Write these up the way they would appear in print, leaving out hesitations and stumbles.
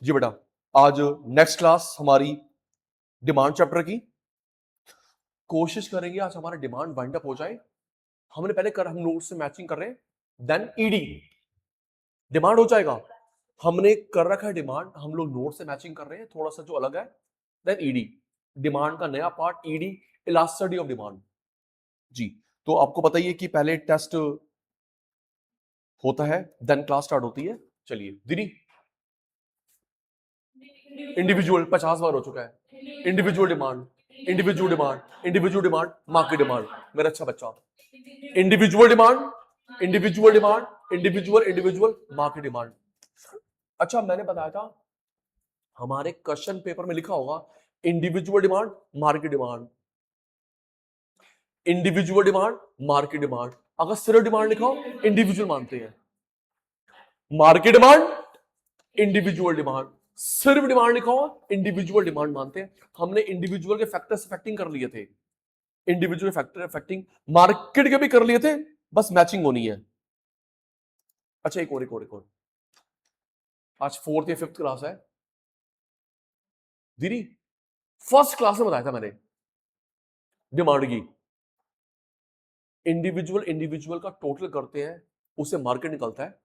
जी बेटा, आज next class हमारी डिमांड चैप्टर की। कोशिश करेंगे आज हमारा डिमांड वाइंड अप हो जाए। हमने पहले कर हम नोट से मैचिंग कर रहे हैं, देन ईडी डिमांड हो जाएगा। हमने कर रखा है डिमांड, हम लोग नोट से मैचिंग कर रहे हैं, थोड़ा सा जो अलग है, देन ईडी डिमांड का नया part, ED elasticity of demand. जी, तो आपको पता ही है कि पहले टेस्ट होता है, देन क्लास स्टार्ट होती है। चलिए दीदी, इंडिविजुअल 50 बार हो चुका है। Individual demand, individual demand, individual demand, market demand. मेरा अच्छा बच्चा, individual demand, individual demand, individual individual market demand. अच्छा, मैंने बताया था हमारे क्वेश्चन पेपर में लिखा होगा individual demand, market demand, individual demand, market demand. अगर सिर्फ डिमांड लिखा हो, इंडिविजुअल मानते हैं। मार्केट डिमांड, इंडिविजुअल डिमांड, सिर्फ डिमांड लिखा हो, इंडिविजुअल डिमांड मानते हैं। हमने इंडिविजुअल के फैक्टर्स इफेक्टिंग कर लिए थे, इंडिविजुअल फैक्टर इफेक्टिंग मार्केट के भी कर लिए थे, बस मैचिंग होनी है। अच्छा, एक और आज 4th या 5th क्लास है दीदी। फर्स्ट क्लास में बताया था मैंने डिमांड की, इंडिविजुअल इंडिविजुअल का टोटल करते हैं, उसे मार्केट निकलता है।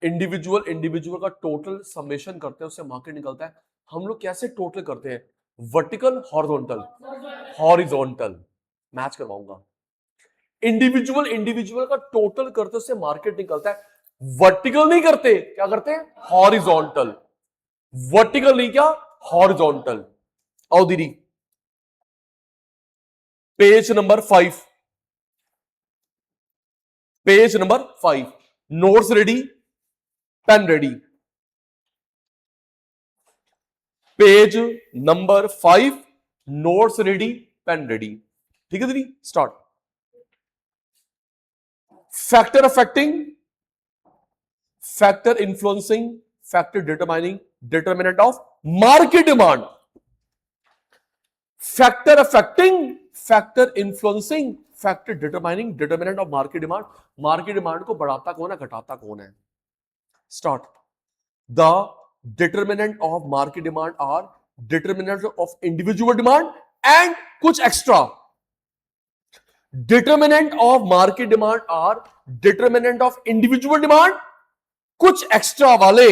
इंडिविजुअल इंडिविजुअल का टोटल समेशन करते हैं, उससे मार्केट निकलता है। हम लोग कैसे टोटल करते हैं? वर्टिकल, हॉरिजॉन्टल, हॉरिजॉन्टल मैच करवाऊंगा। इंडिविजुअल इंडिविजुअल का टोटल करते उससे मार्केट निकलता है। वर्टिकल नहीं करते, क्या करते हैं? हॉरिजॉन्टल। वर्टिकल नहीं, क्या? हॉरिजॉन्टल। आओ दीदी, page number 5, page number 5, notes ready, pen ready. Page number 5, notes ready, pen ready. ठीक है दीदी, start. Factor affecting, factor influencing, factor determining, determinant of market demand. Factor affecting, factor influencing, factor determining, determinant of market demand. Market demand को बढ़ाता कौन है, घटाता कौन है? Start. The determinant of market demand are determinant of individual demand and कुछ extra. Determinant of market demand are determinant of individual demand, कुछ extra वाले।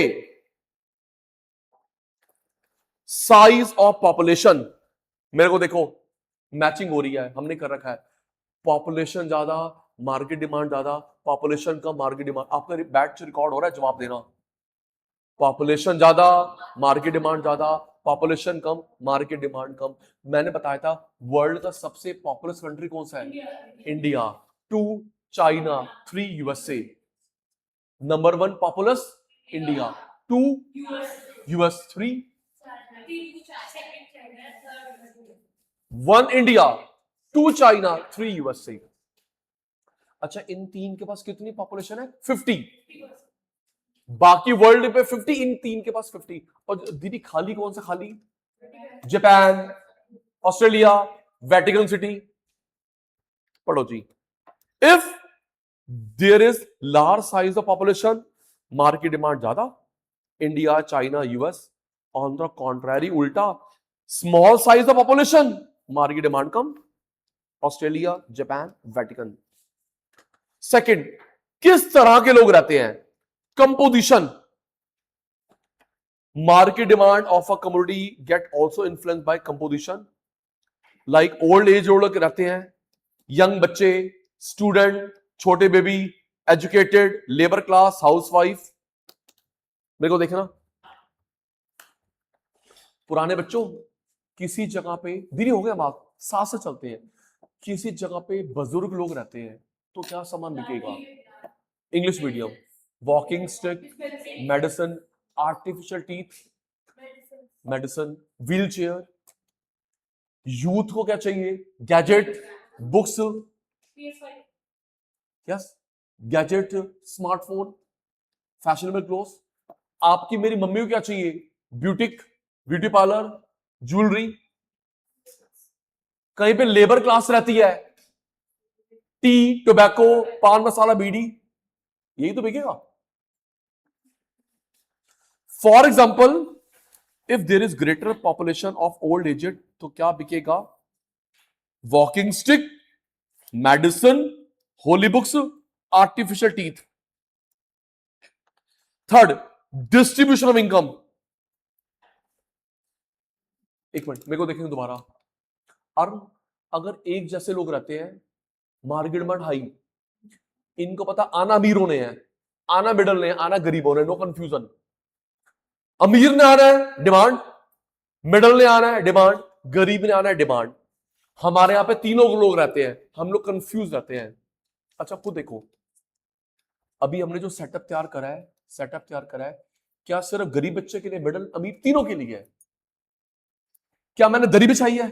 साइज ऑफ पॉपुलेशन, मेरे को देखो मैचिंग हो रही है, हमने कर रखा है पॉपुलेशन ज्यादा, मार्केट डिमांड ज्यादा, पॉपुलेशन कम, मार्केट डिमांड। आपका बैच रिकॉर्ड हो रहा है, जवाब देना। पॉपुलेशन ज्यादा, मार्केट डिमांड ज्यादा, पॉपुलेशन कम, मार्केट डिमांड कम। मैंने बताया था वर्ल्ड का सबसे पॉपुलस कंट्री कौन सा है? India. 2 China, 3 USA. Number 1 populace India, 2 US, 3 1 India, 2 China, 3 USA. अच्छा, इन तीन के पास कितनी पॉपुलेशन है? 50। बाकी वर्ल्ड पे 50, इन तीन के पास 50। और दीदी खाली कौन सा खाली? Japan, Australia, Vatican city. पढ़ो जी। If there is large size of population, market demand ज्यादा, India, China, US. On the contrary, उल्टा, small size of population, market demand कम, ऑस्ट्रेलिया, जापान, वेटिकन। सेकंड, किस तरह के लोग रहते हैं? Composition, market demand of a commodity get also influenced by composition, like old age लोग रहते हैं, यंग बच्चे, स्टूडेंट, छोटे baby, educated, labour class, housewife. मेरे को देखना, पुराने बच्चों, किसी जगह पे दीदी हो गया बात, साथ से चलते हैं। किसी जगह पे बुजुर्ग लोग रहते हैं तो क्या सामान बिकेगा? English medium, walking stick, medicine, artificial teeth, medicine, wheel chair. Youth को क्या चाहिए? Gadget, books, yes, gadget, smartphone, fashionable cloth. आपकी मेरी मम्मी को क्या चाहिए? Boutique, beauty parlour, jewellery. कहीं पे लेबर क्लास रहती है, टी, टोबैको, पान मसाला, बीड़ी, यही तो बिकेगा। For example if there is greater population of old aged तो क्या बिकेगा? Walking stick, medicine, holy books, artificial teeth. Third, distribution of income. एक मिनट मेरे को देखेंगे दोबारा। अर्न, अगर एक जैसे लोग रहते हैं, मार्केट डिमांड हाई, इनको पता आना अमीरों ने है, आना मिडल ने, आना गरीबों ने, नो कंफ्यूजन। अमीर ने आना है डिमांड, मिडल ने आना है डिमांड, गरीब ने आना है डिमांड। हमारे यहां पे तीनों लोग रहते हैं, हम लोग कंफ्यूज रहते हैं। अच्छा खुद देखो, अभी हमने जो सेटअप तैयार करा है, क्या सिर्फ गरीब बच्चे के लिए, मिडल, अमीर, तीनों के लिए है? क्या मैंने दरी बिछाई है?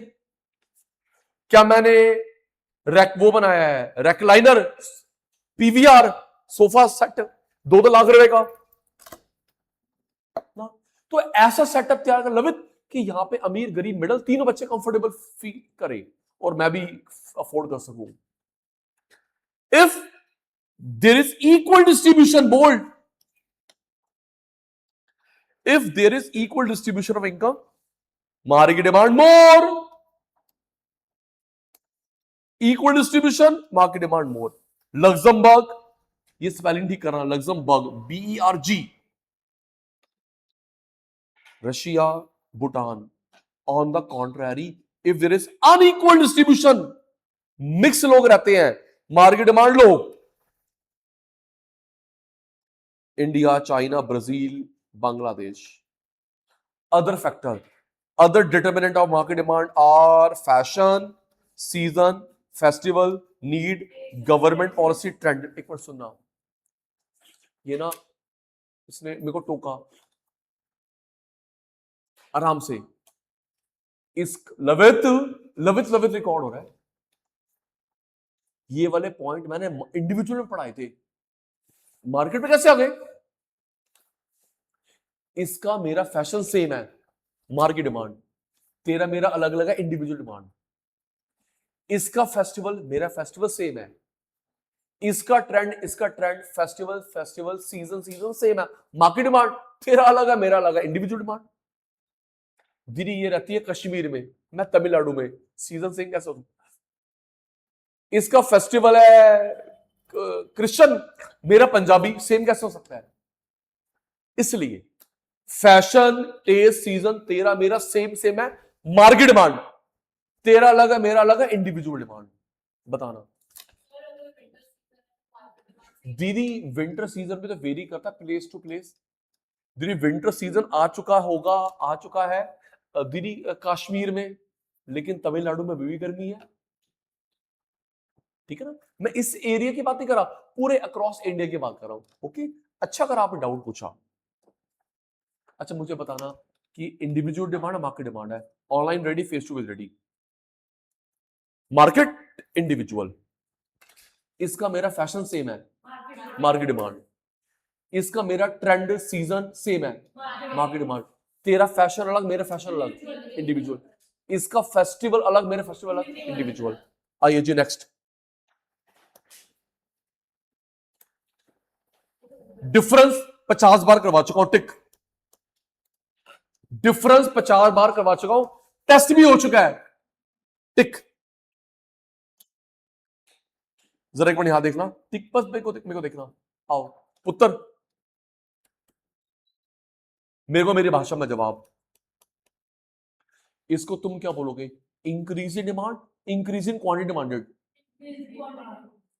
क्या मैंने वो बनाया है, recliner, PVR sofa set 2-2 lakh रुपए का ना? तो ऐसा सेटअप तैयार कर लवित कि यहां पे अमीर, गरीब, मिडल तीनों बच्चे कंफर्टेबल फील करें और मैं भी अफोर्ड कर सकूं। If there is equal distribution, bold, if there is equal distribution of income, market demand more, equal distribution, market demand more. Luxembourg, ये स्पेलिंग ठीक करना, Luxembourg, BERG, Russia, Bhutan. On the contrary, if there is unequal distribution, mix लोग रहते हैं, market demand low, India, China, Brazil, Bangladesh. Other factor, other determinant of market demand are fashion, season, festival, need, government policy, trend। एक बार सुनना, ये ना इसने मेरे को टोका आराम से, इस लवित लवित लवित रिकॉर्ड हो रहा है। ये वाले पॉइंट मैंने इंडिविजुअल में पढ़ाए थे, मार्केट में कैसे आ गए? इसका मेरा फैशन सेम है, मार्केट डिमांड, तेरा मेरा अलग अलग है, इंडिविजुअल डिमांड। इसका फेस्टिवल, मेरा फेस्टिवल सेम है, इसका ट्रेंड, फेस्टिवल, सीजन सेम है, मार्केट डिमांड तेरा अलग है, मेरा अलग है, इंडिविजुअल डिमांड। दीदी ये रहती है कश्मीर में, मैं तमिलनाडु में, सीजन सेम कैसे होगा? इसका फेस्टिवल है क्रिश्चियन, मेरा पंजाबी, सेम कैसे हो सकता है? इसलिए फैशन, टेस्ट, सीजन तेरा मेरा सेम है, मार्केट डिमांड तेरा अलग है, मेरा अलग है, इंडिविजुअल डिमांड। बताना दीदी, विंटर सीजन में तो वेरी करता प्लेस टू प्लेस। दीदी विंटर सीजन आ चुका है दीदी कश्मीर में, लेकिन तमिलनाडु में भी गर्मी है, ठीक है ना? मैं इस एरिया की बात नहीं कर रहा, पूरे अक्रॉस इंडिया की बात कर रहा हूं। ओके, अच्छा अगर आपने डाउट पूछा। अच्छा मुझे बताना कि इंडिविजुअल डिमांड है, मार्केट डिमांड है, online ready, face to face ready, market individual. इसका मेरा फैशन सेम है, मार्केट डिमांड। इसका मेरा ट्रेंड सीजन सेम है, मार्केट डिमांड। तेरा फैशन अलग, मेरा फैशन अलग, इंडिविजुअल। इसका फेस्टिवल अलग, मेरा फेस्टिवल अलग, इंडिविजुअल। आइए जी नेक्स्ट, डिफरेंस 50 बार करवा चुका हूं, टिक। डिफरेंस 50 बार करवा चुका हूं, टेस्ट भी हो चुका है, टिक। जरा एक मिनट यहां देखना, टिक, बस मेरे को देखना। आओ पुत्र, मेरे को मेरी भाषा में जवाब। इसको तुम क्या बोलोगे? Increase in demand, increase in quantity demanded,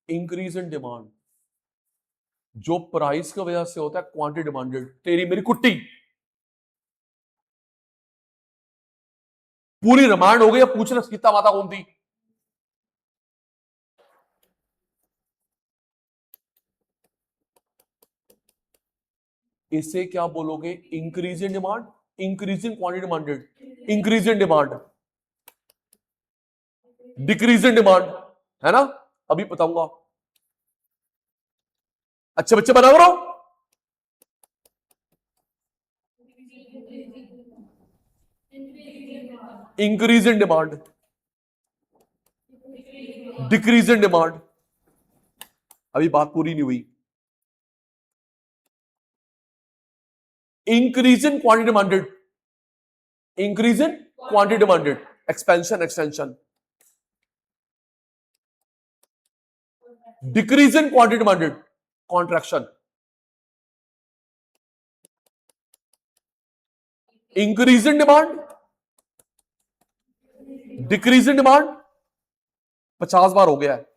increase in demand. जो प्राइस की वजह से होता है क्वांटिटी डिमांडेड, तेरी मेरी कुट्टी पूरी रामायण हो गई। अब पूछना सीता माता कौन थी? इसे क्या बोलोगे? Increase in demand, increase in quantity demanded, increase in demand, decrease in demand, है ना? अभी बताऊंगा, अच्छे बच्चे बना करो। Increase in demand, decrease in demand. अभी बात पूरी नहीं हुई। Increase in quantity demanded, increase in quantity demanded, expansion extension, decrease in quantity demanded, contraction, increase in demand, decrease in demand, 50 बार हो गया है।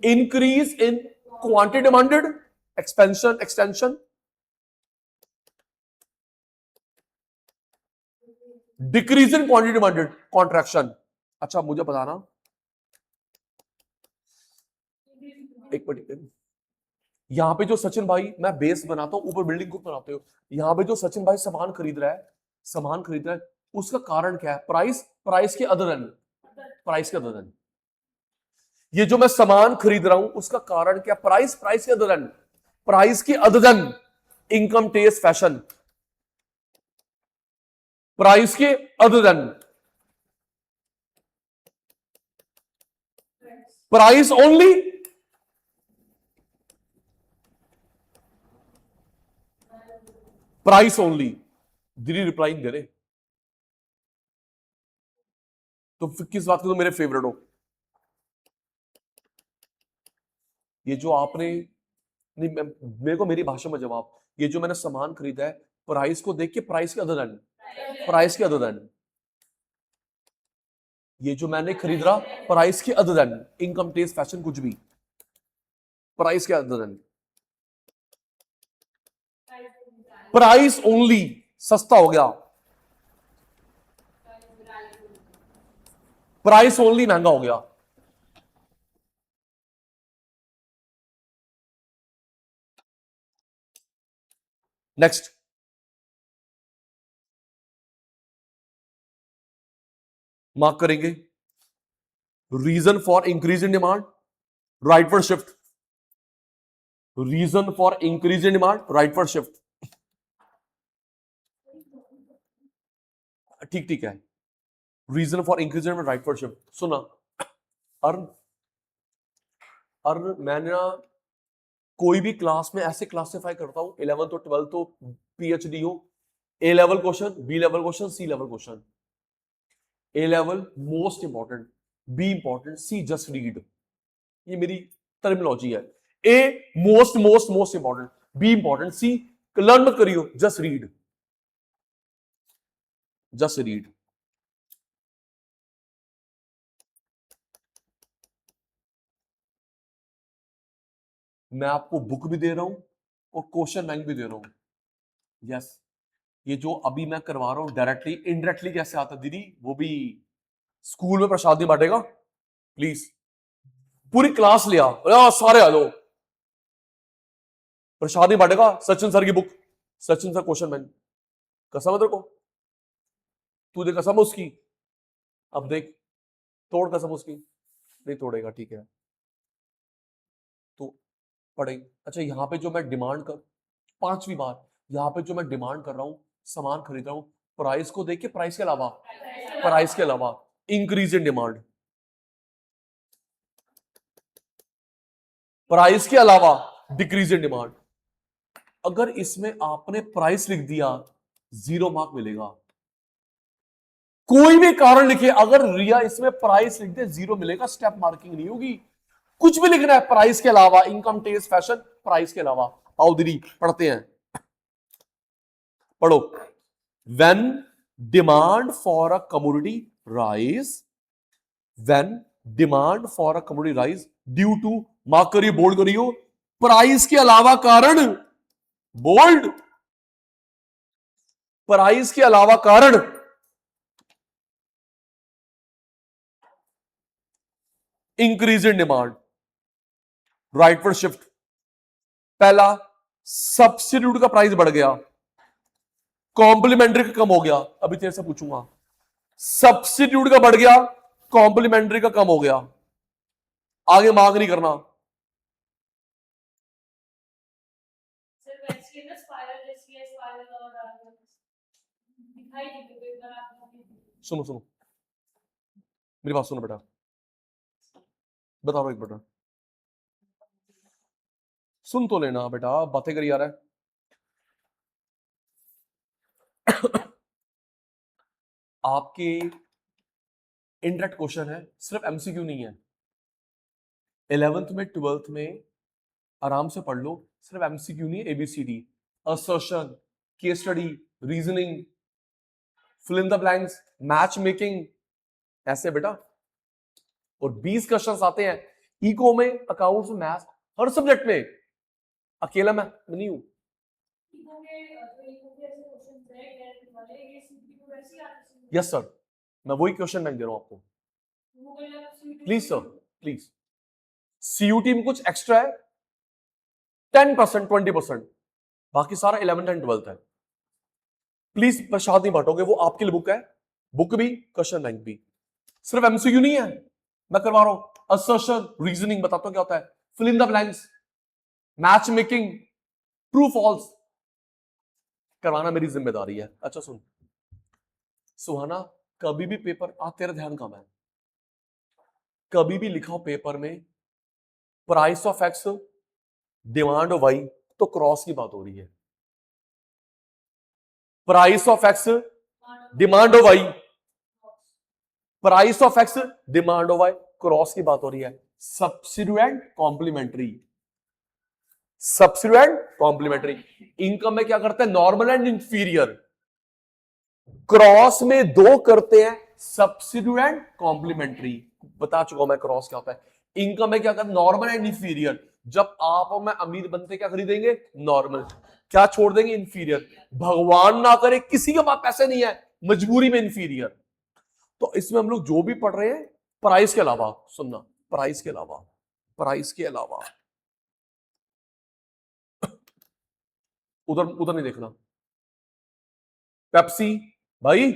Increase in quantity demanded, expansion extension, decrease in quantity demanded, contraction. अच्छा मुझे बताना, एक minute, यहां पे जो सचिन भाई, मैं बेस बनाता हूं, ऊपर बिल्डिंग को बनाते हो, यहां पे जो सचिन भाई सामान खरीद रहा है, सामान खरीद रहा है, उसका कारण क्या है? प्राइस, प्राइस के अदर एंड, प्राइस के अदर एंड। ये जो मैं सामान खरीद रहा हूं उसका कारण क्या? प्राइस, प्राइस के अदर एंड, प्राइस के other end, income, taste, fashion, price के other end, price only, price only. दीदी रिप्लाई दे रहे, तो फिर किस बात के तो मेरे फेवरेट हो? ये जो आपने, नहीं मेरे को मेरी भाषा में जवाब, ये जो मैंने सामान खरीदा है प्राइस को देख के, प्राइस के अदर एंड, प्राइस के अदर एंड, ये जो मैंने खरीद रहा प्राइस के other end, income, taste, fashion, कुछ भी, प्राइस के अदर एंड, प्राइस ओनली, सस्ता हो गया, प्राइस ओनली महंगा हो गया। नेक्स्ट, मार्क करेंगे, reason for increase in demand, rightward shift, reason for increase in demand, rightward shift, ठीक ठीक है, reason for increase in demand, rightward shift. सुना, अर्न, अर्न मैंने ना कोई भी क्लास में ऐसे क्लासिफाई करता हूं, 11th तो 12th तो पीएचडी हो, A level question, B level question, C level question. A level most important, B important, C just रीड, ये मेरी टर्मिनोलॉजी है। A most most most important, B important, C learn मत करियो, जस्ट रीड, जस्ट रीड। मैं आपको book भी दे रहा हूं और क्वेश्चन बैंक भी दे रहा हूं। यस, ये जो अभी मैं करवा रहा हूं डायरेक्टली, इनडायरेक्टली कैसे आता दीदी, वो भी स्कूल में प्रसाद नहीं बांटेगा प्लीज, पूरी क्लास लिया, सारे आ जाओ, प्रसाद नहीं बांटेगा, सचिन सर की book, Sachin sir question bank, कसम है तेरे को, तू दे कसम उसकी, अब देख, तोड़ कसम उसकी, नहीं तोड़ेगा, ठीक है तो पढ़ेंगे। अच्छा यहाँ पे जो मैं डिमांड कर, 5वीं बार, यहाँ पे जो मैं डिमांड कर रहा हूं, सामान खरीद रहा हूं, प्राइस को देख के, प्राइस के अलावा, प्राइस के अलावा, इंक्रीज इन डिमांड, प्राइस के अलावा डिक्रीज इन डिमांड। अगर इसमें आपने प्राइस लिख दिया 0 मार्क मिलेगा, कोई भी कारण लिखे, अगर रिया इसमें प्राइस लिख दे 0 मिलेगा, स्टेप मार्किंग नहीं होगी। कुछ भी लिखना है, प्राइस के अलावा, इनकम, टेस्ट, फैशन, प्राइस के अलावा। आओ दीदी पढ़ते हैं, पढ़ो। When demand for a commodity rise, when demand for a commodity rise due to, mark करिए, बोल्ड करियो, प्राइस के अलावा कारण, बोल्ड, प्राइस के अलावा कारण, increase in demand, rightward shift. पहला, सब्सिट्यूट का प्राइस बढ़ गया, कॉम्प्लीमेंट्री का कम हो गया, अभी तेरे से पूछूंगा, सब्सिट्यूट का बढ़ गया, कॉम्प्लीमेंट्री का कम हो गया, आगे मार्क नहीं करना। सुनो सुनो, मेरी बात सुनो बेटा, बताओ एक बेटा, सुन तो लेना बेटा, बातें करी जा रहा है। आपके इंडायरेक्ट क्वेश्चन है, सिर्फ एमसीक्यू नहीं है। 11th में 12th में आराम से पढ़ लो, सिर्फ एमसीक्यू नहीं है, A B C D, assertion, case study, reasoning, fill in the blanks, match making, ऐसे बेटा। और 20 क्वेश्चंस आते हैं इको में, अकाउंट्स में, मैथ्स, हर सब्जेक्ट में। अकेला मैं नहीं हूं। यस सर, मैं वही क्वेश्चन बैंक दे रहा हूं आपको। Please sir, please. सीयूटी में कुछ एक्स्ट्रा है 10%, 20%, बाकी सारा 11th एंड 12th है। प्लीज प्रसाद नहीं बांटोगे, वो आपके लिए बुक है, बुक भी क्वेश्चन बैंक भी। सिर्फ एमसीक्यू नहीं है, मैं करवा रहा हूं असर्शन, रीजनिंग बताता हूं क्या होता है, fill in the blanks, match making, true false करवाना मेरी जिम्मेदारी है। अच्छा सुन सुहाना, कभी भी पेपर तेरा ध्यान कम है, कभी भी लिखा हो पेपर में price of X demand of Y, तो क्रॉस की बात हो रही है। Price of X demand of Y, price of X demand of Y, cross की बात हो रही है। Substitute complementary, substitute complementary. Income में क्या करते हैं, नॉर्मल एंड इंफीरियर। क्रॉस में दो करते हैं, सब्सिट्यूएंट कॉम्प्लीमेंट्री, बता चुका हूं मैं क्रॉस क्या होता है। इनकम में क्या करते हैं, नॉर्मल एंड इंफीरियर। जब आप और मैं अमीर बनते क्या खरीदेंगे, नॉर्मल, क्या छोड़ देंगे, इंफीरियर। भगवान ना करे किसी के पास पैसे नहीं है, मजबूरी में इंफीरियर। तो इसमें हम लोग जो भी पढ़ रहे हैं प्राइस के अलावा, सुनना, प्राइस के अलावा, प्राइस के अलावा, उधर उधर नहीं देखना। पेप्सी, भाई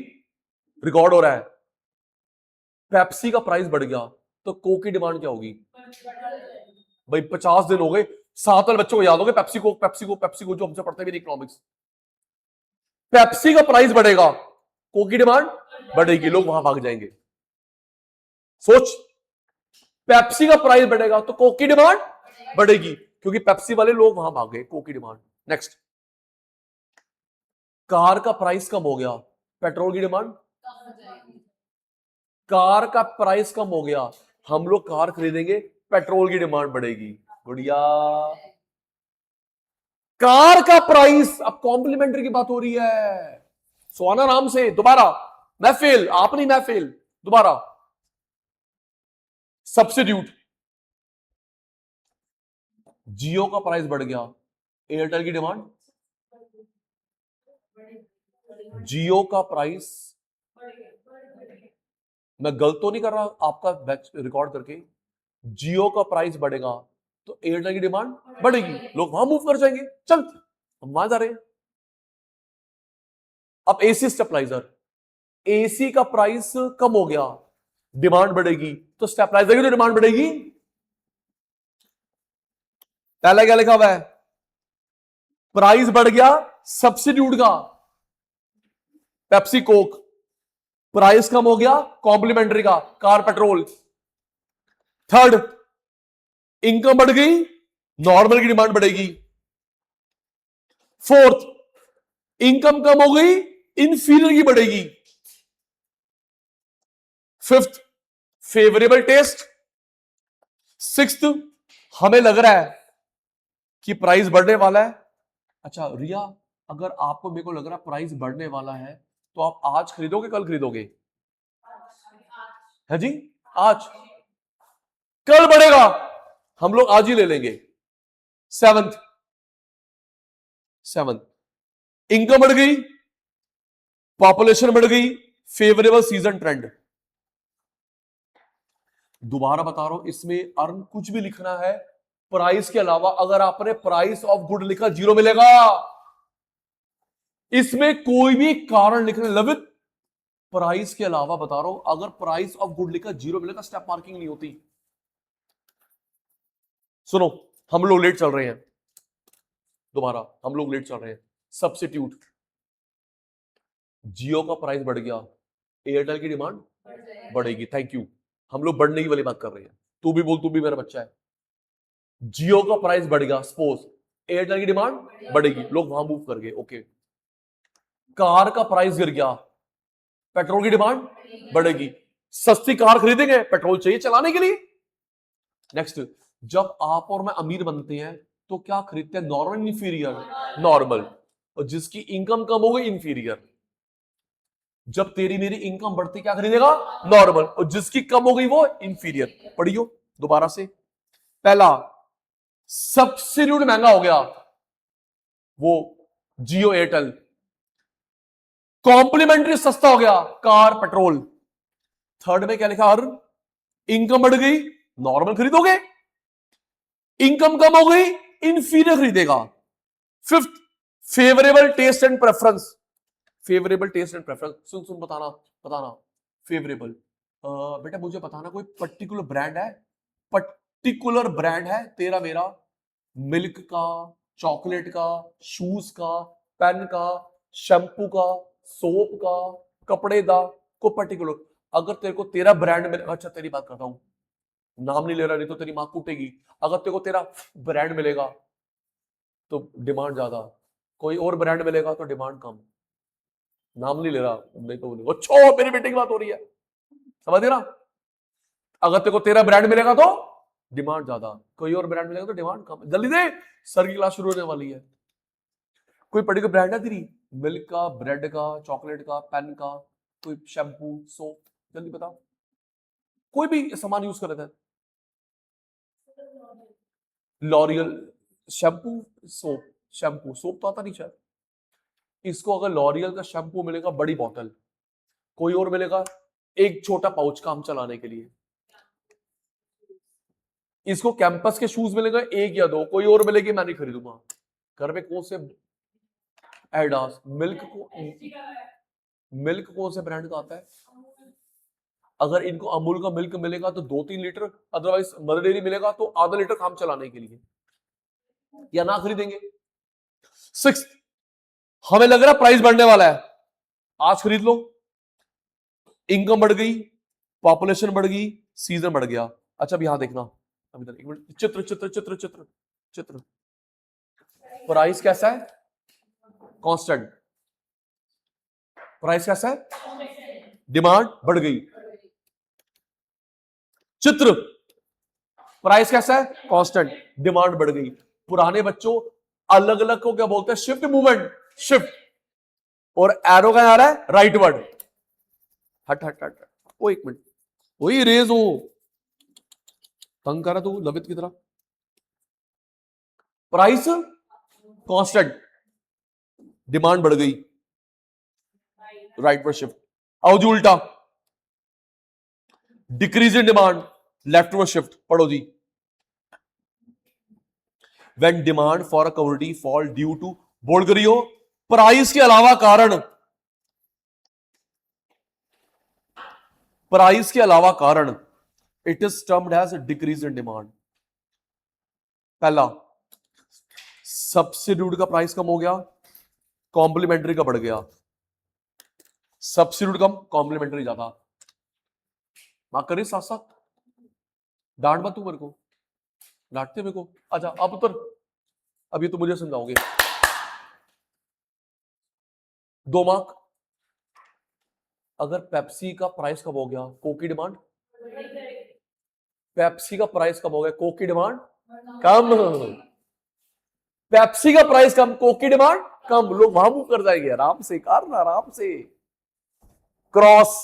रिकॉर्ड हो रहा है, पेप्सी का प्राइस बढ़ गया तो कोक की डिमांड क्या होगी भाई। 50 दिन हो गए, 7 वाले बच्चों को याद होगा पेप्सी को, पेप्सी को, पेप्सी को, जो हमसे पढ़ते भी इकोनॉमिक्स। पेप्सी का प्राइस बढ़ेगा, कोक की डिमांड बढ़ेगी, लोग वहां भाग जाएंगे। सोच, पेप्सी का प्राइस बढ़ेगा तो कोक की डिमांड बढ़ेगी, क्योंकि पेप्सी वाले लोग वहां भाग गए, कोक की डिमांड। नेक्स्ट, कार का प्राइस कम हो गया, पेट्रोल की डिमांड, कार का प्राइस कम हो गया, हम लोग कार खरीदेंगे, पेट्रोल की डिमांड बढ़ेगी। बढ़िया। कार का प्राइस, अब कॉम्प्लीमेंट्री की बात हो रही है। सोना नाम से दोबारा, मैं फेल, आप नहीं, मैं फेल, दोबारा। सब्स्टिट्यूट, जियो का प्राइस बढ़ गया, एयरटेल की डिमांड, जियो का प्राइस, मैं गलत तो नहीं कर रहा आपका बैच रिकॉर्ड करके, जियो का प्राइस बढ़ेगा तो एयरटेल की डिमांड बढ़ेगी, लोग वहां मूव कर जाएंगे। चल हम वहां जा रहे हैं। अब एसी स्टेबलाइजर, एसी का प्राइस कम हो गया, डिमांड बढ़ेगी, तो स्टेबलाइजर की तो डिमांड बढ़ेगी। पहले क्या लिखा हुआ है, प्राइस बढ़ गया सब्स्टिट्यूट का, पेप्सी कोक, प्राइस कम हो गया कॉम्प्लीमेंट्री का, कार पेट्रोल। थर्ड, इनकम बढ़ गई, नॉर्मल की डिमांड बढ़ेगी। फोर्थ, इनकम कम हो गई, इंफीरियर की बढ़ेगी। Fifth, favourable test. सिक्स्थ, हमें लग रहा है कि प्राइस बढ़ने वाला है। अच्छा रिया, अगर आपको, मेरे को लग रहा है प्राइस बढ़ने वाला है, तो आप आज खरीदोगे, कल खरीदोगे? है जी, आज, कल बढ़ेगा, हम लोग आज ही ले लेंगे। सेवंथ, इनकम बढ़ गई, पॉपुलेशन बढ़ गई, फेवरेबल सीजन ट्रेंड। दोबारा बता रहा हूं, इसमें अर्न कुछ भी लिखना है प्राइस के अलावा, अगर आपने प्राइस ऑफ गुड लिखा, जीरो मिलेगा। इसमें कोई भी कारण लिखने, लवित प्राइस के अलावा बता रहा हूं, अगर प्राइस ऑफ गुड लिखा, जीरो मिलेगा, स्टेप मार्किंग नहीं होती। सुनो, हम लोग लेट चल रहे हैं, दोबारा हम लोग लेट चल रहे हैं। सब्स्टिट्यूट, जियो का प्राइस बढ़ गया, एयरटेल की डिमांड बढ़ेगी। थैंक यू, हम लोग बढ़ने की वाली बात कर रहे हैं। तू भी बोल, तू भी मेरा बच्चा है। जियो का प्राइस बढ़ गया, सपोज एयरटेल की डिमांड बढ़ेगी, लोग वहां मूव कर गए। ओके, कार का प्राइस गिर गया, पेट्रोल की डिमांड बढ़ेगी, सस्ती कार खरीदेंगे, पेट्रोल चाहिए चलाने के लिए। नेक्स्ट, जब आप और मैं अमीर बनते हैं तो क्या खरीदते हैं? Normal, inferior? नॉर्मल। और जिसकी इनकम कम हो गई, इंफीरियर। जब तेरी मेरी इनकम बढ़ती, क्या खरीदेगा? नॉर्मल। और जिसकी कम हो गई वो इंफीरियर। पढ़ियो दोबारा से। पहला, सब्सिट्यूट महंगा हो गया, वो जियो एयरटेल। कॉम्प्लीमेंट्री सस्ता हो गया, कार पेट्रोल। थर्ड में क्या लिखा? हर इनकम बढ़ गई, नॉर्मल खरीदोगे। इनकम कम हो गई, इंफीरियर खरीदेगा। Fifth, favourable taste and preference. Favourable taste and preference, सुन सुन, बताना बताना। फेवरेबल, बेटा मुझे बताना कोई पर्टिकुलर ब्रांड है, पर्टिकुलर ब्रांड है तेरा मेरा, मिल्क का, चॉकलेट का, शूज का, पेन का, शैम्पू का, सोप का, कपड़े का, को पर्टिकुलर। अगर तेरे को तेरा ब्रांड मिले, अच्छा तेरी बात करता हूं, नाम नहीं ले रहा, नहीं तो तेरी मां कूटेगी। अगर तेरे को तेरा ब्रांड मिलेगा तो डिमांड ज्यादा, कोई और ब्रांड मिलेगा तो डिमांड कम। नाम नहीं ले रहा, नहीं तो बोले अच्छा मेरी बेटे की बात हो रही है, समझ ना। अगर तेरे को तेरा ब्रांड मिलेगा तो डिमांड ज्यादा, कोई और ब्रांड मिलेगा तो डिमांड कम। जल्दी दे, सर की क्लास शुरू होने वाली है। कोई पर्टिकुलर ब्रांड है तेरी, मिल्क का, ब्रेड का, चॉकलेट का, पेन का, कोई शैम्पू, सोप, जल्दी बताओ। कोई भी सामान यूज कर रहे थे, L'Oréal, shampoo, soap. Shampoo soap तो आता नहीं शायद। इसको अगर लॉरियल का शैम्पू मिलेगा बड़ी बोतल, कोई और मिलेगा एक छोटा पाउच काम चलाने के लिए। इसको कैंपस के शूज मिलेगा एक या दो, कोई और मिलेगी मैं नहीं खरीदूंगा। घर में कौन से? एडास। मिल्क कौन से ब्रांड का आता है? अगर इनको अमूल का मिल्क मिलेगा तो 2-3 लीटर, अदरवाइज मदर डेयरी मिलेगा तो आधा लीटर काम चलाने के लिए, या ना खरीदेंगे। सिक्स, हमें लग रहा प्राइस बढ़ने वाला है, आज खरीद लो। इनकम बढ़ गई, पॉपुलेशन बढ़ गई, सीजन बढ़ गया। अच्छा अब यहां देखना, अभी तक एक मिनट, चित्र चित्र चित्र चित्र चित्र। प्राइस कैसा है? कांस्टेंट। प्राइस कैसा है? डिमांड बढ़ गई। चित्र, प्राइस कैसा है? कांस्टेंट, डिमांड बढ़ गई। पुराने बच्चों, अलग अलग को क्या बोलते हैं? Shift movement, shift. और एरो का आ रहा है राइट वर्ड। हट हट हट, ओ एक मिनट, वही रेज हो, तंग कर रहा तू लवित की तरह। प्राइस कांस्टेंट, डिमांड बढ़ गई, राइट वर्ड शिफ्ट। आओ जी उल्टा, decrease in demand, left word shift. पढ़ो जी। When demand for a commodity fall due to, बोल करी हो, प्राइस के अलावा कारण, प्राइस के अलावा कारण, it is termed as decrease in demand. पहला, सब्सिट्यूट का प्राइस कम हो गया, कॉम्प्लीमेंट्री का बढ़ गया। सब्सिट्यूट कम, कॉम्प्लीमेंट्री ज्यादा। मां करी साथ साथ, डांट मत तू मेरे को, डांटते मेरे को। अच्छा अब उतर, अभी तो मुझे समझाओगे। 2 मार्क। अगर पेप्सी का प्राइस कम हो गया, कोक की डिमांड, पेप्सी का प्राइस कम हो गया, कोक की डिमांड कम। पेप्सी का प्राइस कम, कोक की डिमांड कम, लोग वहां मूव कर जाएंगे। आराम से करना, आराम से। Cross,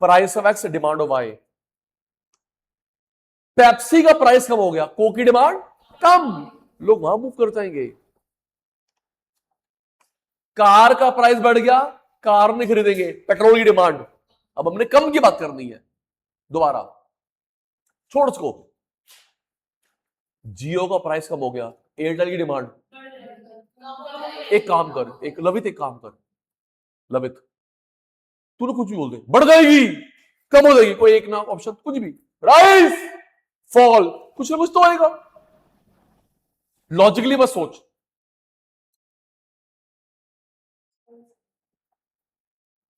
price of X, demand of Y. Pepsi का प्राइस कम हो गया, कोक की डिमांड कम, लोग वहां मूव कर जाएंगे। कार का प्राइस बढ़ गया, कार नहीं खरीदेंगे, पेट्रोल की डिमांड। अब हमने कम की बात करनी है दोबारा, छोड़ उसको। जियो का प्राइस कम हो गया, एयरटेल की डिमांड। एक काम कर, एक लवित, एक काम कर लवित, तूने कुछ भी बोल दे, बढ़ जाएगी, कम हो जाएगी, कोई एक ना ऑप्शन, कुछ भी, राइज, फॉल, कुछ ना कुछ तो आएगा। लॉजिकली बस सोच।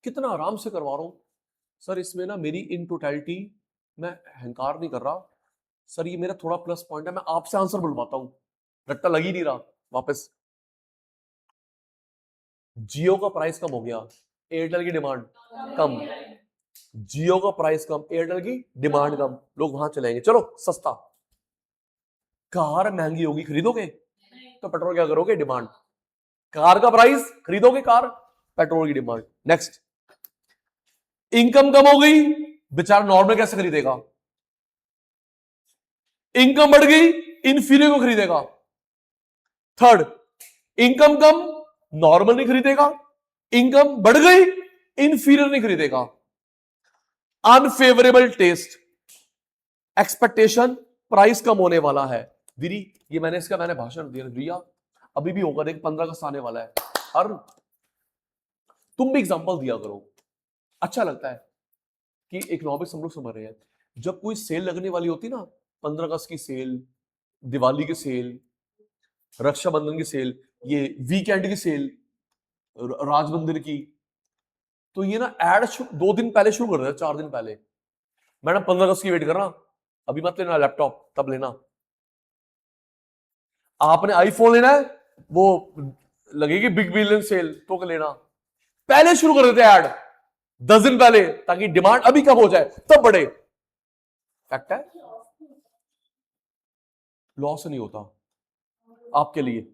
कितना आराम से करवा रहा हूं सर, इसमें ना मेरी इन टोटलिटी, मैं अहंकार नहीं कर रहा सर, ये मेरा थोड़ा प्लस पॉइंट है, मैं आपसे आंसर बुलवाता हूं, रट्टा लग ही नहीं रहा। वापस जियो का प्राइस कम हो गया, एयरटेल की डिमांड कम, जियो का प्राइस कम, एयरटेल की डिमांड कम, लोग वहां चलेंगे, चलो सस्ता। कार महंगी होगी, खरीदोगे? तो पेट्रोल क्या करोगे? डिमांड। कार का प्राइस खरीदोगे, कार, पेट्रोल की डिमांड। नेक्स्ट, इनकम कम हो गई, बेचारा नॉर्मल कैसे खरीदेगा? इनकम बढ़ गई, इंफीरियर को खरीदेगा। थर्ड, इनकम कम, नॉर्मल नहीं खरीदेगा, इनकम बढ़ गई, इंफीरियर नहीं खरीदेगा। अनफेवरेबल टेस्ट, एक्सपेक्टेशन, प्राइस कम होने वाला है। दीदी ये मैंने भाषण दिया, अभी भी होगा, देख 15 अगस्त आने वाला है। और तुम भी एग्जांपल दिया करो, अच्छा लगता है कि इकोनॉमिक्स हम लोग समझ रहे हैं। जब कोई सेल लगने वाली होती ना, 15 अगस्त की सेल, दिवाली की सेल, रक्षाबंधन की सेल, ये वीकेंड की सेल, राजबंदर की, तो ये ना एड 2 दिन पहले शुरू कर रहे हैं, 4 दिन पहले। मैडम 15 अगस्त की वेट कर रहा, अभी मत लेना लैपटॉप, तब लेना। आपने आईफोन लेना है, वो लगेगी बिग बिलियन सेल तो लेना, पहले शुरू कर देते ऐड 10 दिन पहले, ताकि डिमांड अभी कम हो जाए तब बढ़े। फैक्ट है, लॉस नहीं होता आपके लिए,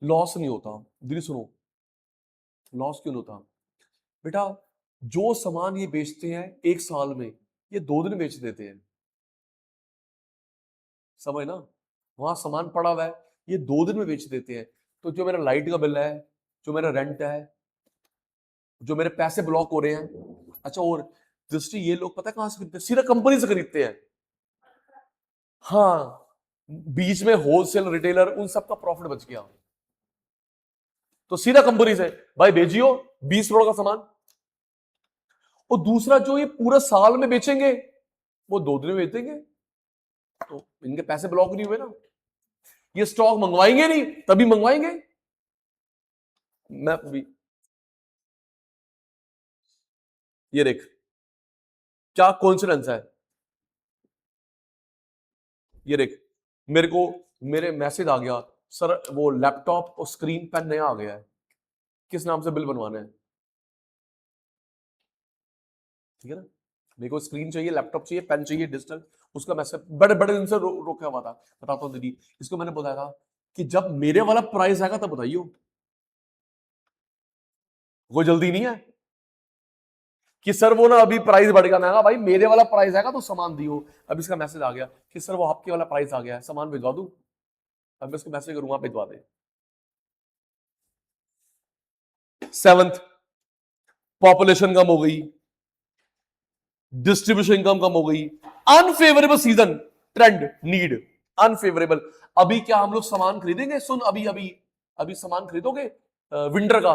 लॉस नहीं होता। दीदी सुनो, लॉस क्यों नहीं होता? बेटा जो सामान ये बेचते हैं 1 साल में, ये 2 दिन बेच देते हैं, समझ ना? वहां सामान पड़ा हुआ है, ये 2 दिन में बेच देते हैं। तो जो मेरा लाइट का बिल है, जो मेरा रेंट है, जो मेरे पैसे ब्लॉक हो रहे हैं, अच्छा, और दृष्टि ये लोग पता है कहां से खरीदते हैं? सीधा कंपनी से खरीदते हैं। हाँ, बीच में होलसेल रिटेलर उन सबका प्रॉफिट बच गया, तो सीधा कंपनी से भाई भेजियो 20 करोड़ का सामान। और दूसरा, जो ये पूरा साल में बेचेंगे, वो 2 दिन में बेचेंगे, तो इनके पैसे ब्लॉक नहीं हुए ना। ये स्टॉक मंगवाएंगे नहीं, तभी मंगवाएंगे। मैं भी, ये देख क्या कोइंसिडेंस है, ये देख मेरे को, मेरे मैसेज आ गया, सर वो लैपटॉप और स्क्रीन पेन नया आ गया है, किस नाम से बिल बनवाना है? ठीक है ना, मेरे को स्क्रीन चाहिए, लैपटॉप चाहिए, पेन चाहिए डिजिटल, उसका मैसेज बड़े बड़े दिन से रोका हुआ था। बताता हूँ दीदी, इसको मैंने बताया था कि जब मेरे वाला प्राइस आएगा तब बताइयो, वो जल्दी नहीं है कि सर वो ना अभी प्राइस बढ़ गया। महंगा भाई, मेरे वाला प्राइस आएगा तो सामान दियो। अब इसका मैसेज आ गया कि सर वो आपके वाला प्राइस आ गया है, सामान भिजवा दूं? अब मैं उसको मैसेज करूंगा, भिजवा दे। 7th, पॉपुलेशन कम हो गई, डिस्ट्रीब्यूशन कम कम हो गई, unfavourable season, trend, need, unfavourable. अभी क्या हम लोग सामान खरीदेंगे? सुन, अभी अभी अभी सामान खरीदोगे विंटर का?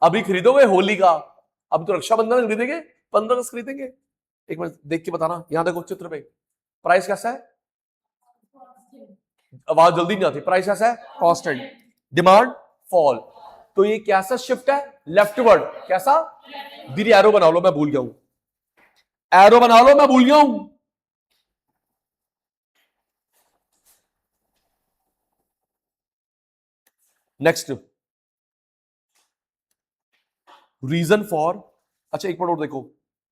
अभी खरीदोगे होली का? अभी तो रक्षाबंधन खरीदेंगे, 15 अगस्त खरीदेंगे? एक मिनट देख के बताना, यहां देखो चित्र पे, प्राइस कैसा है? आवाज जल्दी नहीं आती। प्राइस कैसा है? Constant, demand fall. तो ये कैसा शिफ्ट है? लेफ्टवर्ड। कैसा? दीदी एरो बना लो, मैं भूल गया हूं, एरो बना लो, मैं भूल गया हूं। नेक्स्ट, रीजन फॉर, अच्छा एक मिनट और देखो,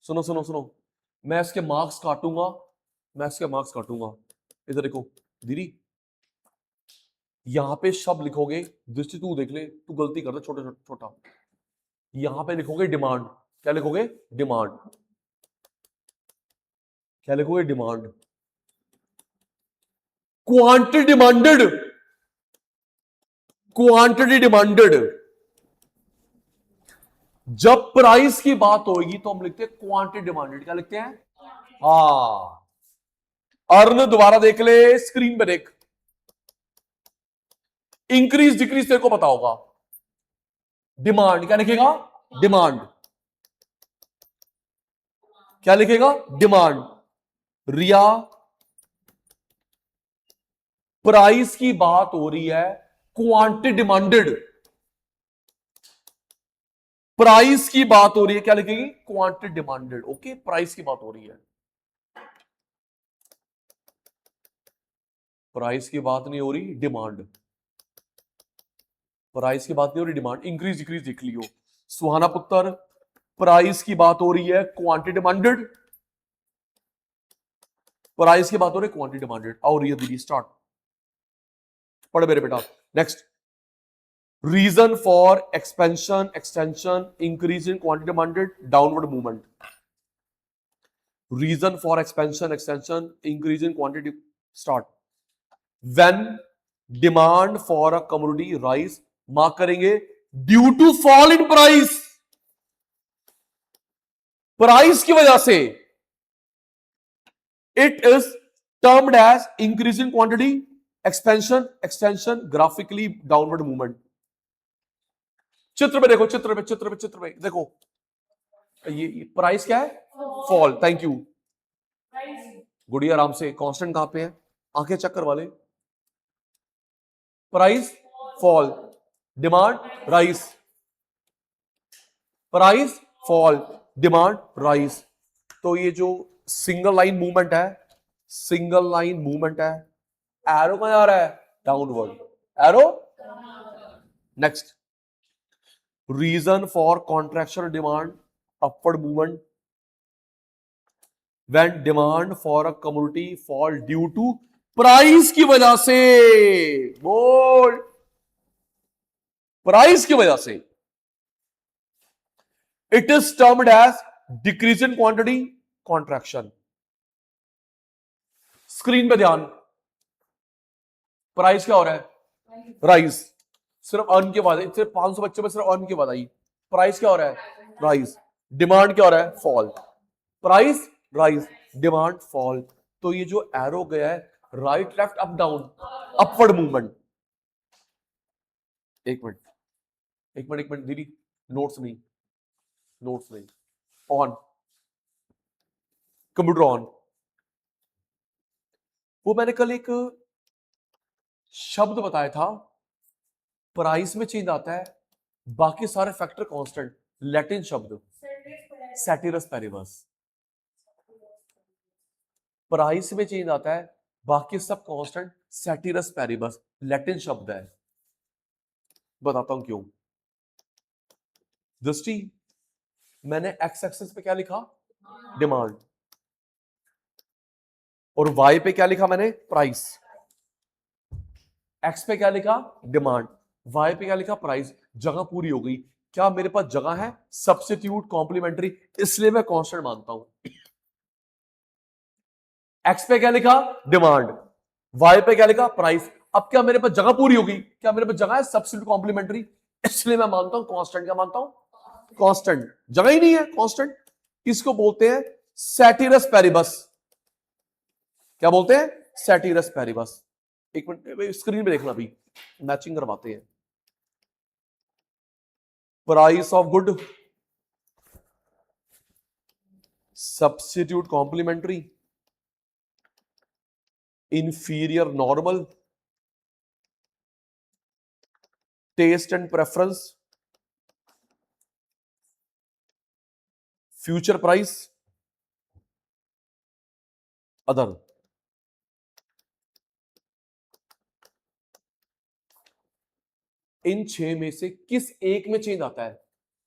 सुनो सुनो सुनो, मैं इसके मार्क्स काटूंगा, मैं इसके मार्क्स काटूंगा। इधर देखो दीदी, यहां पे शब्द लिखोगे, दृष्टि तू देख ले, तू गलती कर दे छोटा छोटा। यहां पे लिखोगे डिमांड, क्या लिखोगे? डिमांड। क्या लिखोगे? Demand. Quantity demanded, quantity demanded. जब प्राइस की बात होगी तो हम लिखते हैं क्वांटिटी डिमांडेड। क्या लिखते हैं? हाँ, अर्न दोबारा देख ले, स्क्रीन पे देख, इंक्रीज डिक्रीज तेरे को पता होगा। डिमांड क्या लिखेगा? डिमांड। क्या लिखेगा? डिमांड। रिया, प्राइस की बात हो रही है, क्वांटिटी डिमांडेड, प्राइस की बात हो रही है, क्या लिखेगी? Quantity demanded. ओके, प्राइस की बात हो रही है। प्राइस की बात नहीं हो रही, डिमांड, प्राइस की बात नहीं हो रही, डिमांड, इंक्रीज डिक्रीज देख लियो। सुहाना पुत्र, प्राइस की बात हो रही है, क्वांटिटी डिमांडेड, प्राइस की बात हो रही है, क्वांटिटी डिमांडेड। और ये दीदी स्टार्ट, पढ़ मेरे बेटा। Next, reason for expansion extension increase in quantity demanded, downward movement. Reason for expansion extension increase in quantity, start. When demand for a commodity rise, mark करेंगे, due to fall in price, price की वजह से, it is termed as increase in quantity, expansion extension, graphically downward movement. चित्र में देखो, चित्र में देखो, ये प्राइस क्या है, फॉल। थैंक यू गुड़िया, आराम से। कांस्टेंट कहां पे है, आंखें चक्कर वाले, price fall, demand rise, price fall, demand rise. तो ये जो सिंगल लाइन मूवमेंट है, सिंगल लाइन मूवमेंट है, एरो कहां आ रहा है, downward, arrow. Next, reason for contraction demand, upward movement. When demand for a commodity fall due to, price की वजह से, बोल, प्राइस की वजह से, it is termed as decrease in quantity, contraction. Screen पे ध्यान, प्राइस क्या हो रहा है, राइज, सिर्फ अर्न के बाद, सिर्फ 500 बच्चों में सिर्फ अर्न के बाद आई, प्राइस क्या हो रहा है, राइज, डिमांड क्या हो रहा है, fall, price rise, demand fall. तो ये जो एरो गया है, right left up down, upward movement. एक मिनट एक मिनट दीदी, नोट्स नहीं, नोट्स नहीं, ऑन, कंप्यूटर ऑन। वो मैंने कल एक शब्द बताया था, प्राइस में चेंज आता है, बाकी सारे फैक्टर कांस्टेंट, लैटिन शब्द सैटिरस पेरिबस। प्राइस में चेंज आता है, बाकी सब कांस्टेंट, सैटिरस पेरिबस, लैटिन शब्द है। बताता हूं क्यों। दृष्टि, मैंने एक्स एक्सिस पे क्या लिखा, डिमांड, और वाई पे क्या लिखा मैंने, प्राइस। एक्स पे क्या लिखा, डिमांड, वाई पे क्या लिखा, प्राइस। जगह पूरी हो गई, क्या मेरे पास जगह है, सब्स्टिट्यूट कॉम्प्लीमेंट्री, इसलिए मैं कांस्टेंट मानता हूं। एक्स पे क्या लिखा, डिमांड, वाई पे क्या लिखा, प्राइस। अब क्या मेरे पास जगह पूरी होगी, क्या मेरे पास जगह है, सब्स्टिट्यूट कॉम्प्लीमेंट्री, इसलिए मैं मानता हूं कांस्टेंट। क्या मानता हूं, कांस्टेंट। जगह ही नहीं है, कांस्टेंट। इसको बोलते हैं सैटिरस पेरिबस। क्या बोलते हैं, सैटिरस पेरिबस। एक मिनट स्क्रीन पे देखना, अभी मैचिंग करवाते हैं। Price of good, substitute complementary, inferior normal, taste and preference, future price, other. इन 6 में से किस एक में चेंज आता है,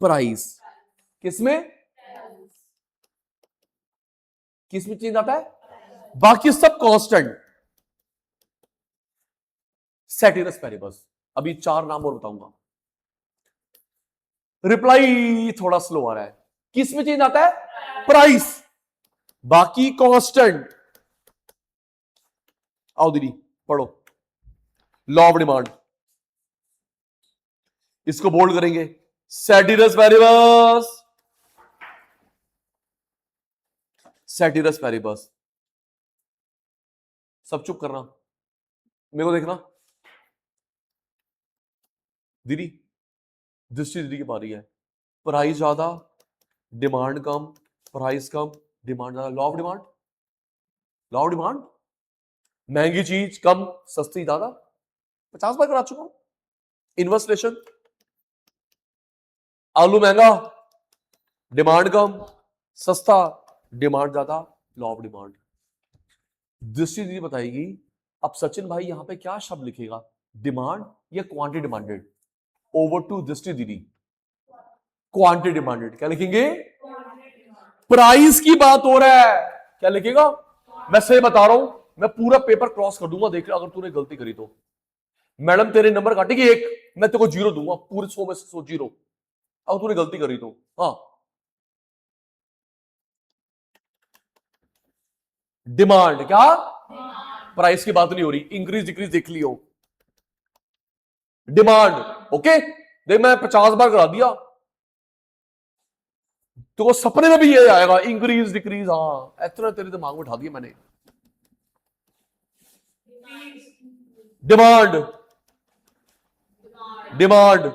प्राइस। किसमें, किसमें चेंज आता है, बाकी सब कांस्टेंट, सैटिरस पेरिबस। अभी 4 नाम और बताऊंगा। रिप्लाई थोड़ा स्लो आ रहा है, किस में चेंज आता है, प्राइस, बाकी कांस्टेंट। आओ दीदी पढ़ो, लॉ ऑफ डिमांड, इसको बोल्ड करेंगे, सैटिरस पेरिबस, सैटिरस पेरिबस। सब चुप करना, मेरे को देखना। दीदी, दृष्टि दीदी की बारी है। प्राइस ज्यादा, डिमांड कम, प्राइस कम, डिमांड ज्यादा, law of demand, law of demand. महंगी चीज कम, सस्ती ज्यादा, 50 बार करा चुका हूं। इनवर्स रिलेशन, आलू महंगा, डिमांड कम, सस्ता, डिमांड ज्यादा, लॉ ऑफ डिमांड। दृष्टि दीदी बताएगी, अब सचिन भाई यहां पे क्या शब्द लिखेगा, डिमांड या क्वांटिटी डिमांडेड? ओवर टू दृष्टि दीदी, क्वांटिटी डिमांडेड। क्या लिखेंगे? प्राइस की बात हो रहा है, क्या लिखेगा? मैं सही बता रहा हूं, मैं पूरा पेपर क्रॉस कर दूंगा, देख अगर तूने गलती करी तो मैडम तेरे नंबर काटेगी 1, मैं तेरे को 0 दूंगा, पूरे 100 में से 100 0, अगर तूने गलती करी तो। हाँ, डिमांड क्या, प्राइस की बात नहीं हो रही, इंक्रीज डिक्रीज देख लियो, डिमांड। ओके, देख मैं 50 बार करा दिया तो सपने में भी ये आएगा, इंक्रीज डिक्रीज। हाँ, इतना तेरे दिमाग में उठा दिया मैंने। Demand, demand,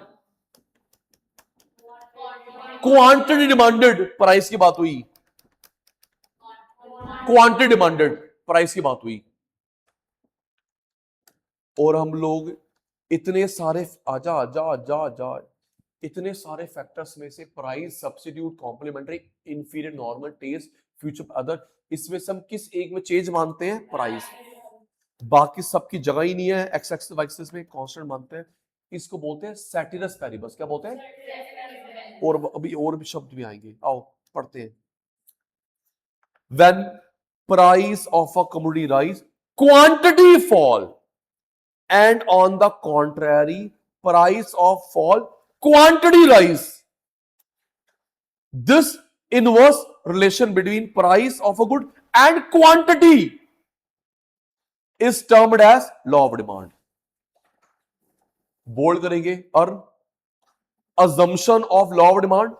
quantity demanded, price की बात हुई, क्वांटिटी डिमांडेड, प्राइस की बात हुई। और हम लोग इतने सारे, आजा आजा आजा आजा, इतने सारे फैक्टर्स में से price, substitute, complementary, inferior, normal, taste, future, other, इसमें से हम किस एक में चेंज मानते हैं? प्राइस। बाकी सबकी जगह ही नहीं है, एक्स एक्सिस वाई एक्सिस में कांस्टेंट मानते हैं। इसको बोलते हैं सेटिरस पैरिबस। क्या बोलते हैं? और अभी और भी शब्द भी आएंगे, आओ पढ़ते हैं। When price of a commodity rise, quantity fall, and on the contrary price of fall, quantity rise. This inverse relation between price of a good and quantity is termed as law of demand. Bold करेंगे, और assumption of law of demand,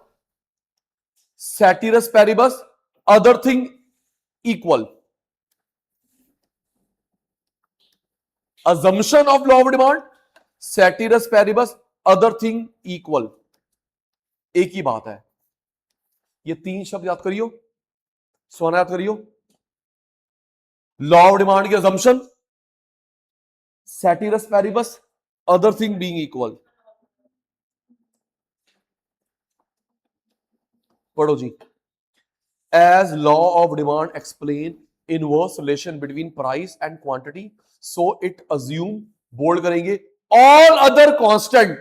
ceteris paribus, other thing equal. Assumption of law of demand, ceteris paribus, other thing equal, एक ही बात है। ये 3 शब्द याद करियो, सोना याद करियो। लॉ ऑफ डिमांड की assumption, ceteris paribus, other thing being equal। पढ़ो जी। As law of demand explain inverse relation between price and quantity, so it assume, bold करेंगे, all other constant,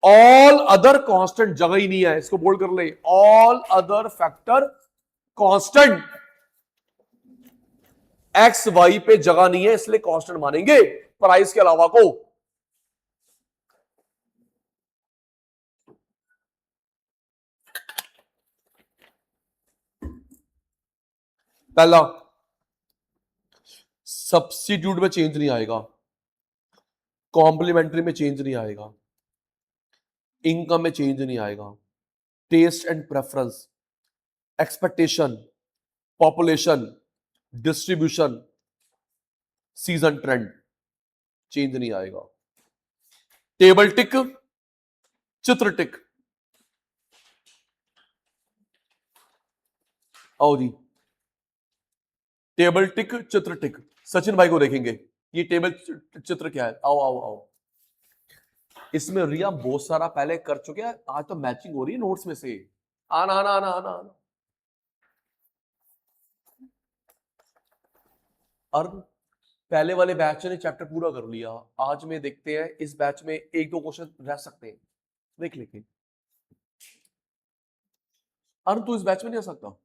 all other constant, जगह ही नहीं है, इसको bold कर ले, all other factor constant, X Y पे जगह नहीं है इसलिए कांस्टेंट मानेंगे प्राइस के अलावा को। पहला, सब्स्टिट्यूट में चेंज नहीं आएगा, कॉम्प्लीमेंट्री में चेंज नहीं आएगा, इनकम में चेंज नहीं आएगा, taste and preference, expectation, population, distribution, season trend, change नहीं आएगा। टेबल टिक, चित्र टिक, आओ जी, टेबल टिक, चित्र टिक। सचिन भाई को देखेंगे, ये टेबल चित्र क्या है, आओ आओ आओ। इसमें रिया बहुत सारा पहले कर चुके हैं, आज तो मैचिंग हो रही है नोट्स में से। आना आना आना आना आना। और पहले वाले बैच ने चैप्टर पूरा कर लिया, आज में देखते हैं इस बैच में 1-2 क्वेश्चन रह सकते हैं, देख लेंगे। अरे तू इस बैच में नहीं आ सकता,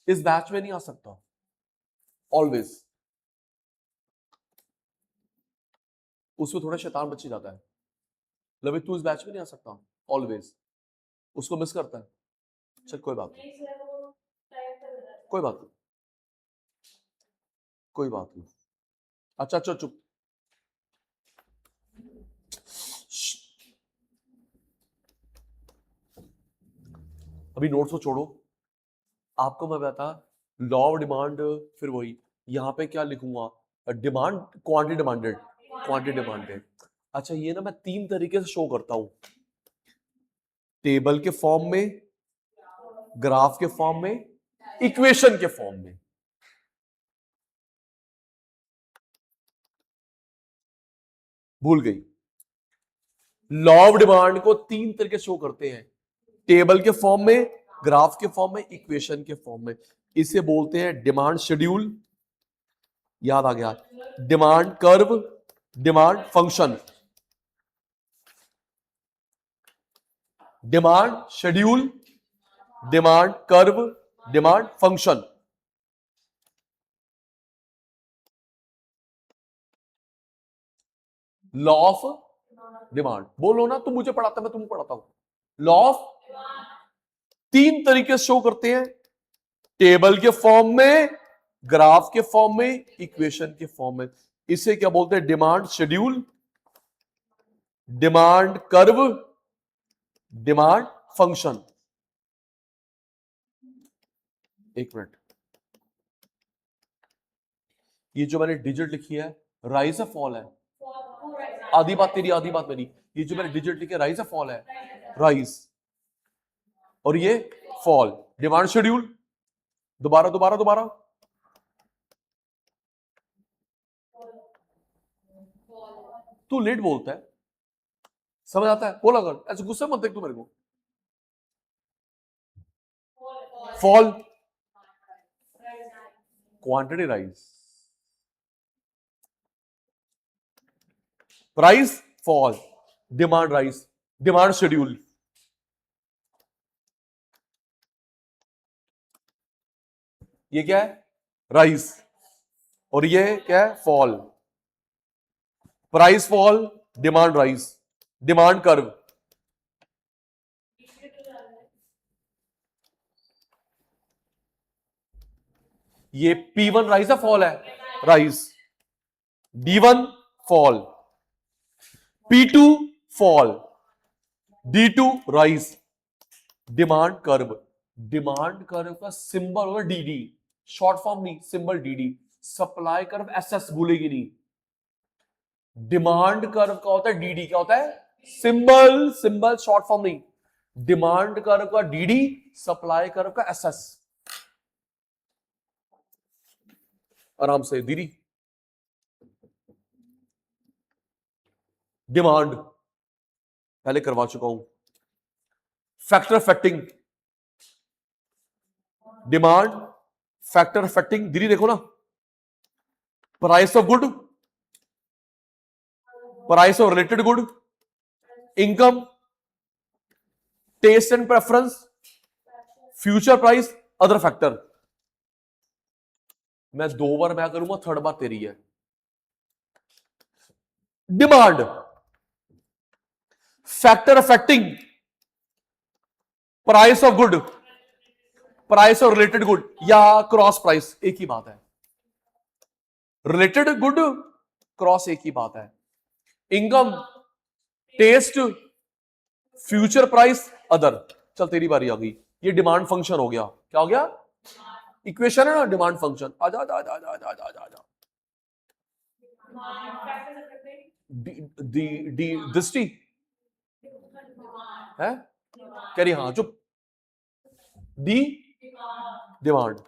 इस बैच में नहीं आ सकता, ऑलवेज उसमें थोड़ा शैतान बच्चे जाता है। लवी तू इस बैच में नहीं आ सकता, ऑलवेज उसको मिस करता है। चल कोई बात नहीं, कोई बात नहीं, कोई बात नहीं। अच्छा अच्छा चुप। अभी नोट्स को छोड़ो, आपको मैं बता, लॉ ऑफ डिमांड, फिर वही यहां पे क्या लिखूंगा, demand, quantity demanded, quantity demanded. अच्छा ये ना मैं 3 तरीके से शो करता हूं, टेबल के फॉर्म में, ग्राफ के फॉर्म में, इक्वेशन के फॉर्म में। भूल गई, लॉ ऑफ डिमांड को 3 तरीके शो करते हैं, टेबल के फॉर्म में, ग्राफ के फॉर्म में, इक्वेशन के फॉर्म में। इसे बोलते हैं डिमांड शेड्यूल, याद आ गया। Demand curve, demand function, demand schedule, demand curve, demand function. Law of demand बोलो ना, तुम मुझे पढ़ाता मैं तुमको पढ़ाता हूं। लॉ ऑफ तीन तरीके से शो करते हैं, टेबल के फॉर्म में, ग्राफ के फॉर्म में, इक्वेशन के फॉर्म में। इसे क्या बोलते हैं? Demand schedule, demand curve, demand function. एक मिनट, ये जो मैंने डिजिट लिखी है, राइज है फॉल है? आधी बात तेरी आधी बात मेरी। ये जो मैंने डिजिट लिखी है, राइज है फॉल है? राइज। और ये फॉल। डिमांड शेड्यूल, दोबारा दोबारा दोबारा, तू लेट बोलता है, समझ आता है? बोला कर, ऐसे गुस्से मत देख तू मेरे को। Fall, quantity rise, price fall, demand rise, demand schedule. ये क्या है? राइज। और ये क्या है? Fall. Price fall, demand rise, demand curve. ये P1 राइज है फॉल है? Rise. D1 fall, P2 fall, D2 rise, demand curve. Demand curve का सिंबल होगा DD, शॉर्ट फॉर्म नहीं, symbol DD। Supply curve SS भूलेगी नहीं। डिमांड कर्व का होता है DD, क्या होता है? सिंबल, सिंबल शॉर्ट फॉर्म नहीं। डिमांड कर्व का DD, सप्लाई कर्व का SS। आराम से दीदी। डिमांड पहले करवा चुका हूं। Factor affecting demand, factor affecting दीदी देखो ना, price of good, price of related good, income, taste and preference, future price, other factor. मैं 2 बार मैं करूंगा, थर्ड बार तेरी है। Demand, factor affecting price of good, price of related good या क्रॉस प्राइस, एक ही बात है। रिलेटेड गुड, क्रॉस, एक ही बात है। Income, taste, future price, other. चल तेरी बारी आ गई। ये डिमांड फंक्शन हो गया। क्या हो गया? इक्वेशन है ना, डिमांड फंक्शन। आजा आजा आजा आजा आजा आजा आजा। डी दृष्टि है, कह रही हाँ चुप। D demand,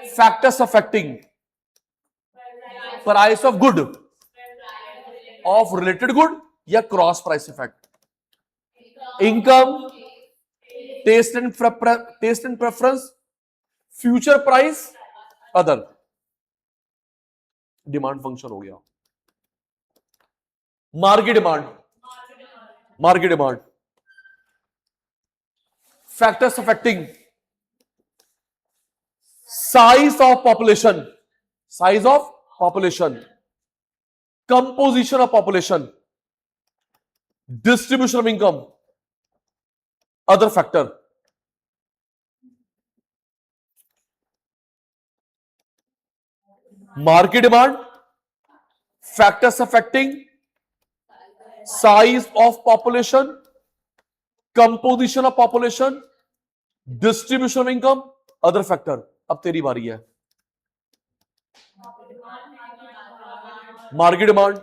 factors affecting price of good, of related good या cross price effect, income, taste and preference, future price, other. Demand function हो गया। Market demand, market demand, factors affecting size of population, size of population, composition of population, distribution of income, other factor. Market demand, factors affecting size of population, composition of population, distribution of income, other factor. अब तेरी बारी है। Market demand,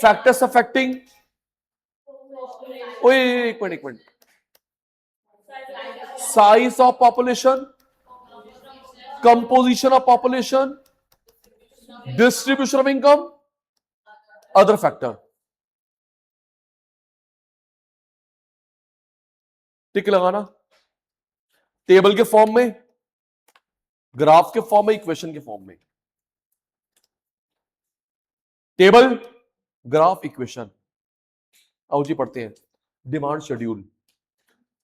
factors affecting, ओए एक minute एक minute, size of population, composition of population, distribution of income, other factor. Tick लगाना। Table के form में ग्राफ के फॉर्म में, इक्वेशन के फॉर्म में। Table, graph, equation. आओ जी पढ़ते हैं। डिमांड शेड्यूल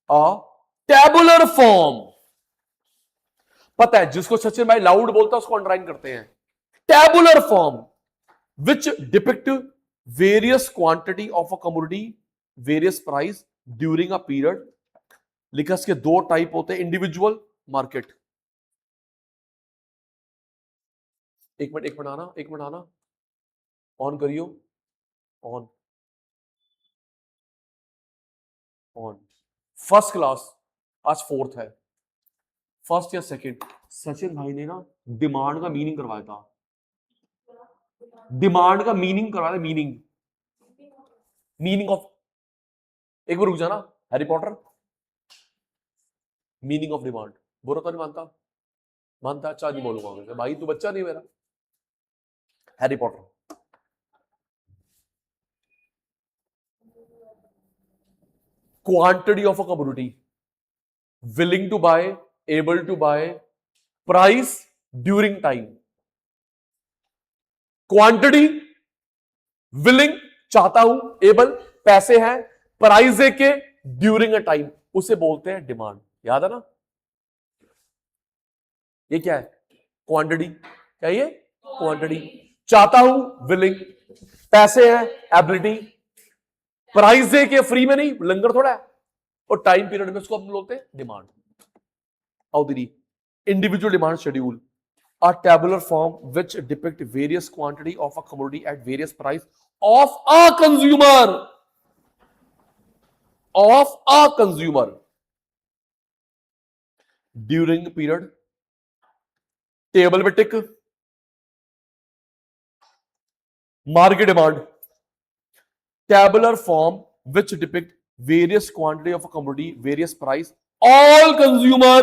अ टेबुलर फॉर्म। पता है जिसको सचिन भाई लाउड बोलता है उसको अंडरलाइन करते हैं। Tabular form which depict various quantity of a commodity, various price during a period। लिखा इसके दो टाइप होते हैं, इंडिविजुअल, मार्केट। एक मिनट आना, ऑन करियो, ऑन फर्स्ट क्लास, आज फोर्थ है, फर्स्ट या सेकंड। सचिन भाई ने ना डिमांड का मीनिंग करवाया था, डिमांड का मीनिंग करवाया था, मीनिंग ऑफ, एक बार रुक जाना, Harry Potter, meaning of demand. बुरा तो नहीं मानता, अच्छा नहीं बोलूंगा भाई, तू बच्चा नहीं मेरा। Harry Potter, quantity of a commodity, willing to buy, able to buy, price during time. Quantity, willing, चाहता हूं, एबल, पैसे हैं, प्राइस के, ड्यूरिंग अ टाइम, उसे बोलते हैं डिमांड। याद है ना? ये क्या है? क्वांटिटी। क्या ये? क्वांटिटी। चाहता हूं, विलिंग, पैसे हैं, एबिलिटी, प्राइस के, फ्री में नहीं, लंगर थोड़ा है, और टाइम पीरियड में, उसको हम बोलते हैं डिमांड। आओ दीदी, individual demand schedule a tabular form which depict various quantity of a commodity at various price of a consumer during the period। Table में tick, market demand. tabular form which depict various quantity of a commodity, various price, all consumer।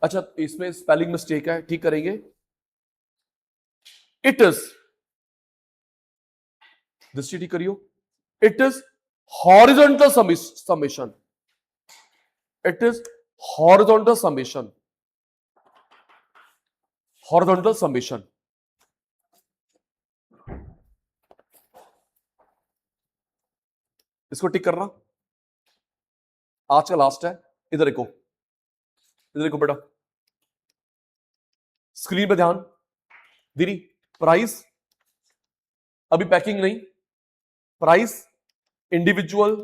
अच्छा, इसमें spelling mistake है, ठीक करेंगे। It is, दृष्टि ठीक करियो, it is horizontal summation, it is horizontal summation, horizontal summation. इसको टिक करना, आज का लास्ट है। इधर देखो, इधर देखो बेटा, स्क्रीन पे ध्यान दीदी। प्राइस, अभी पैकिंग नहीं, प्राइस, इंडिविजुअल,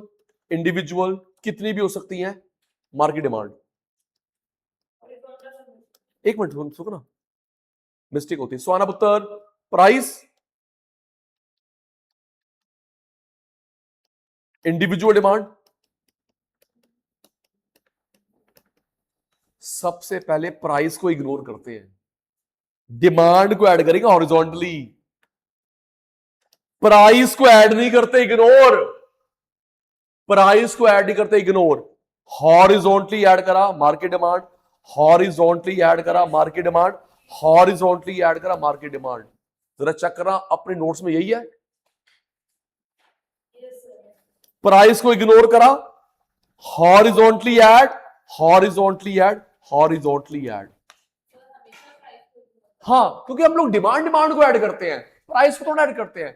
इंडिविजुअल कितनी भी हो सकती हैं, मार्केट डिमांड। एक मिनट सुनो ना, मिस्टेक होती है। सुहाना पुत्र, प्राइस, इंडिविजुअल डिमांड। सबसे पहले प्राइस को इग्नोर करते हैं, डिमांड को ऐड करेंगे हॉरिजॉन्टली। प्राइस को ऐड नहीं करते, इग्नोर, प्राइस को ऐड नहीं करते, इग्नोर। हॉरिजॉन्टली ऐड करा, मार्केट डिमांड, हॉरिजॉन्टली ऐड करा, मार्केट डिमांड, हॉरिजॉन्टली ऐड करा, मार्केट डिमांड। जरा चेक करना अपने नोट्स में, यही है। प्राइस को इग्नोर करा, horizontally add, horizontally add, horizontally add. हाँ, क्योंकि हम लोग डिमांड को ऐड करते हैं, प्राइस को थोड़ा ऐड करते हैं।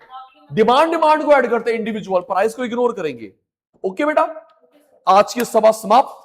डिमांड को ऐड करते हैं, इंडिविजुअल, प्राइस को इग्नोर करेंगे। ओके बेटा, आज की सभा समाप्त।